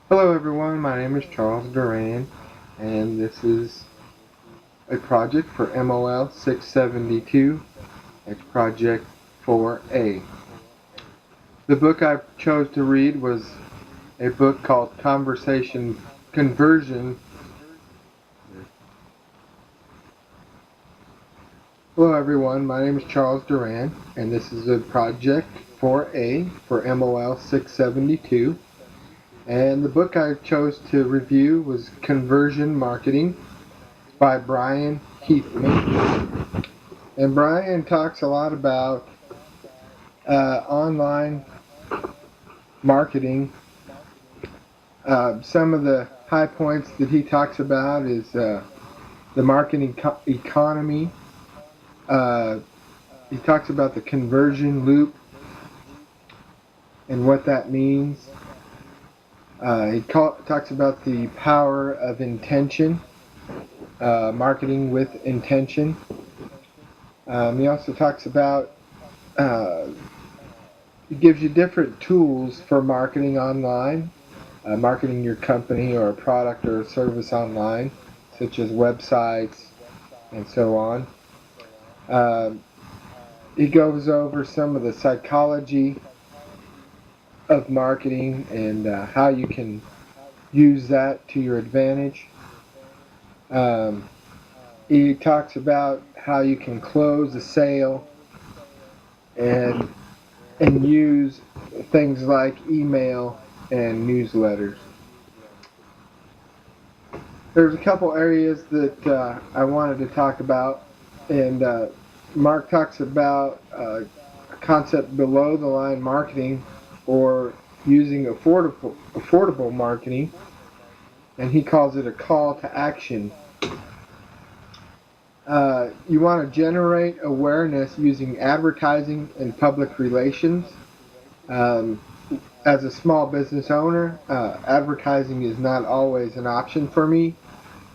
Hello everyone, my name is Charles Duran, and this is a project for MOL672. It's Project 4a. The book I chose to read was a book called Conversation Conversion. Hello everyone, my name is Charles Duran, and this is a Project 4a for MOL672. And the book I chose to review was Conversion Marketing by Brian Heathman. And Brian talks a lot about online marketing. Some of the high points that he talks about is the marketing economy. Uh, he talks about the conversion loop and what that means. Talks about the power of intention, marketing with intention. He also talks about uh, he gives you different tools for marketing online, marketing your company or a product or a service online, such as websites and so on. Um, he goes over some of the psychology of marketing and how you can use that to your advantage. Um, he talks about how you can close a sale and use things like email and newsletters. There's a couple areas that I wanted to talk about, and Mark talks about a concept below the line marketing or using affordable marketing, and he calls it a call to action. You want to generate awareness using advertising and public relations. Um, as a small business owner, advertising is not always an option for me.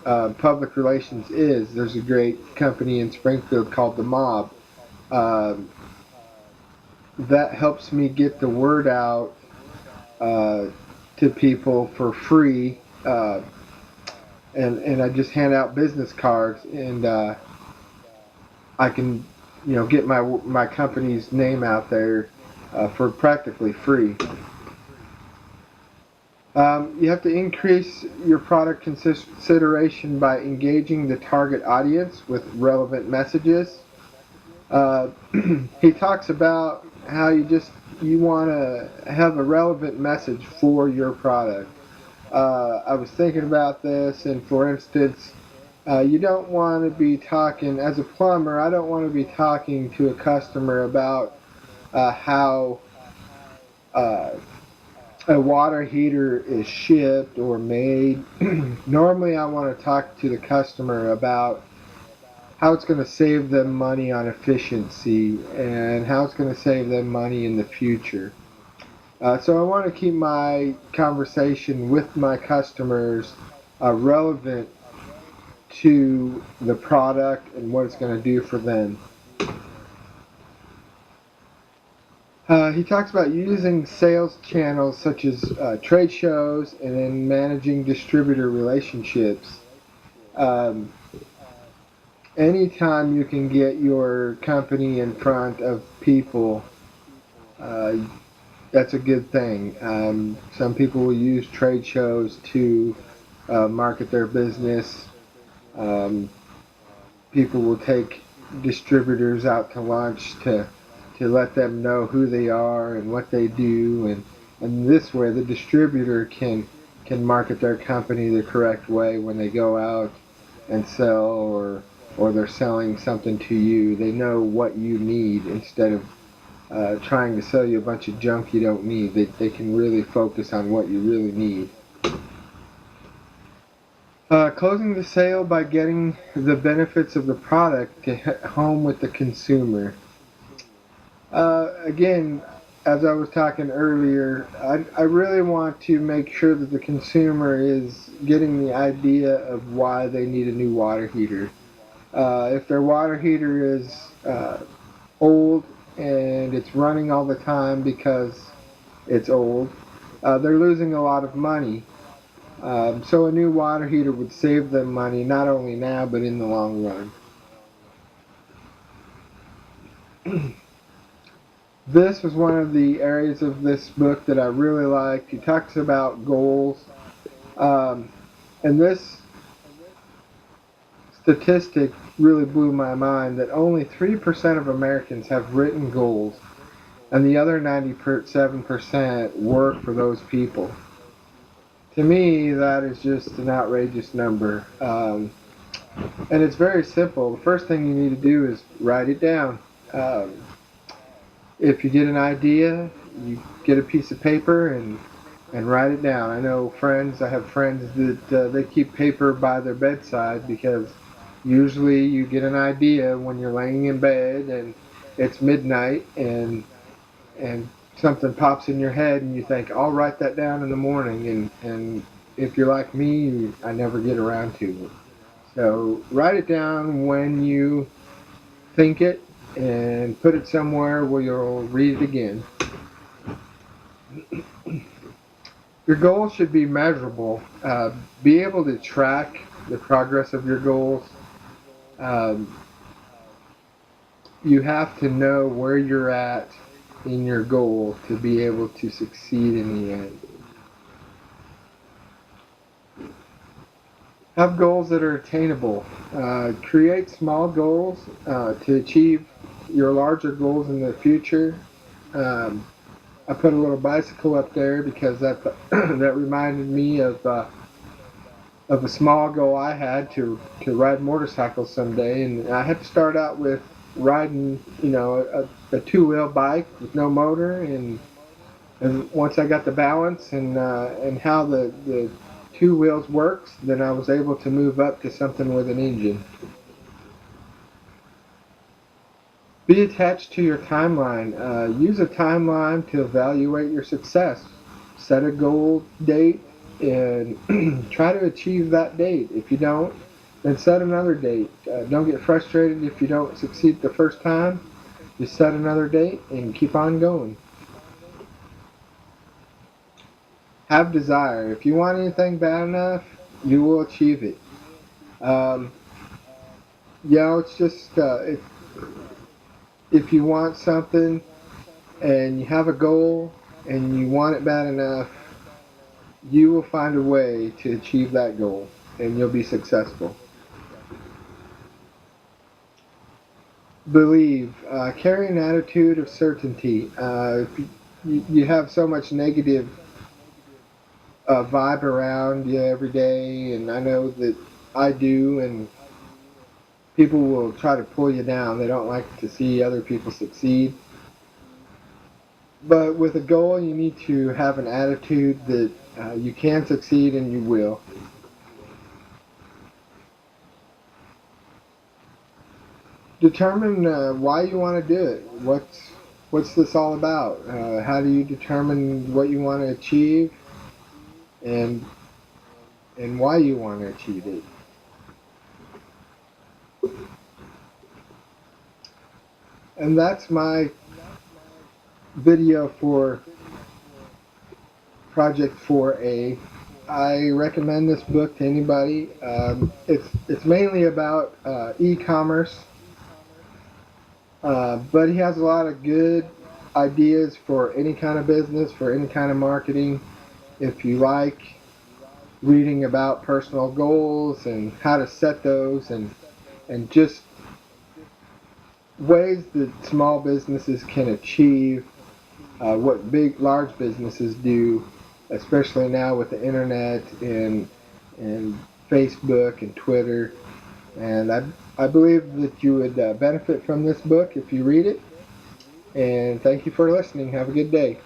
Public relations is. There's a great company in Springfield called The Mob. Um, that helps me get the word out uh, to people for free. And I just hand out business cards, and I can, get my company's name out there for practically free. You have to increase your product consideration by engaging the target audience with relevant messages. Uh, he talks about how you want to have a relevant message for your product. I was thinking about this, and for instance, you don't want to be talking as a plumber. I don't want to be talking to a customer about how uh, a water heater is shipped or made. Normally, I want to talk to the customer about how it's going to save them money on efficiency and how it's going to save them money in the future. So I want to keep my conversation with my customers relevant to the product and what it's going to do for them. He talks about using sales channels such as trade shows and then managing distributor relationships. Um, Anytime you can get your company in front of people, uh, that's a good thing. Some people will use trade shows to market their business. Um, People will take distributors out to lunch to let them know who they are and what they do, and this way the distributor can market their company the correct way when they go out and sell, or they're selling something to you. They know what you need instead of trying to sell you a bunch of junk you don't need. They can really focus on what you really need. Closing the sale by getting the benefits of the product to hit home with the consumer. Again, as I was talking earlier, I really want to make sure that the consumer is getting the idea of why they need a new water heater. If their water heater is old and it's running all the time because it's old, they're losing a lot of money. So a new water heater would save them money, not only now, but in the long run. This was one of the areas of this book that I really liked. He talks about goals. Um, and this statistic really blew my mind that only 3% of Americans have written goals, and the other 97% work for those people. To me, that is just an outrageous number. And it's very simple. The first thing you need to do is write it down. Um, if you get an idea, you get a piece of paper and write it down. I have friends that they keep paper by their bedside because usually you get an idea when you're laying in bed and it's midnight and something pops in your head and you think, I'll write that down in the morning. And if you're like me, I never get around to it. So write it down when you think it and put it somewhere where you'll read it again. Your goals should be measurable. Be able to track the progress of your goals. Um, you have to know where you're at in your goal to be able to succeed in the end. Have goals that are attainable. Create small goals to achieve your larger goals in the future. Um, I put a little bicycle up there because that that reminded me of a small goal I had to ride motorcycles someday, and I had to start out with riding, a two-wheel bike with no motor, and once I got the balance and how the two wheels works, then I was able to move up to something with an engine. Be attached to your timeline. Use a timeline to evaluate your success. Set a goal date and try to achieve that date. If you don't, then set another date. Don't get frustrated if you don't succeed the first time. Just set another date and keep on going. Have desire. If you want anything bad enough, you will achieve it. Um, it's just if you want something and you have a goal and you want it bad enough, you will find a way to achieve that goal and you'll be successful. Believe. Carry an attitude of certainty. If you have so much negative vibe around you every day, and I know that I do, and people will try to pull you down. They don't like to see other people succeed. But with a goal, you need to have an attitude that you can succeed and you will. Determine why you want to do it. What's this all about? How do you determine what you want to achieve and and why you want to achieve it? And that's my video for Project 4a. I recommend this book to anybody. It's mainly about e-commerce, but he has a lot of good ideas for any kind of business, for any kind of marketing. If you like reading about personal goals and how to set those and just ways that small businesses can achieve what large businesses do, especially now with the internet and Facebook and Twitter. And I believe that you would benefit from this book if you read it. And thank you for listening. Have a good day.